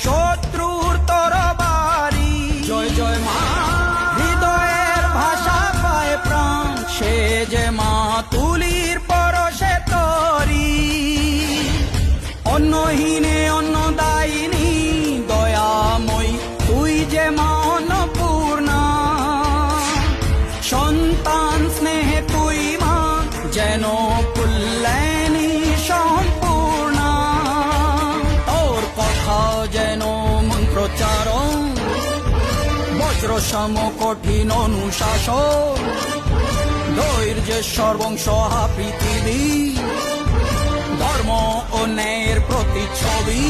শত্রুর তরবারি। জয় জয় মা, হৃদয়ের ভাষা পায় প্রাণ, সে যে মা তুলির পরশে তরি। অন্নহীনে অন্নদায়িনী দয়াময়ী, তুই যে মা অন্নপূর্ণা। সন্তান স্নেহে তুই মা যেন কল্যাণী সম্পূর্ণা। তোর কথা যেন মন্ত্রোচ্চারণ, বজ্র সম কঠিন অনুশাসন। ধৈর্যের সর্বংসহা পৃথিবী, ধর্ম ও ন্যায়ের প্রতিচ্ছবি।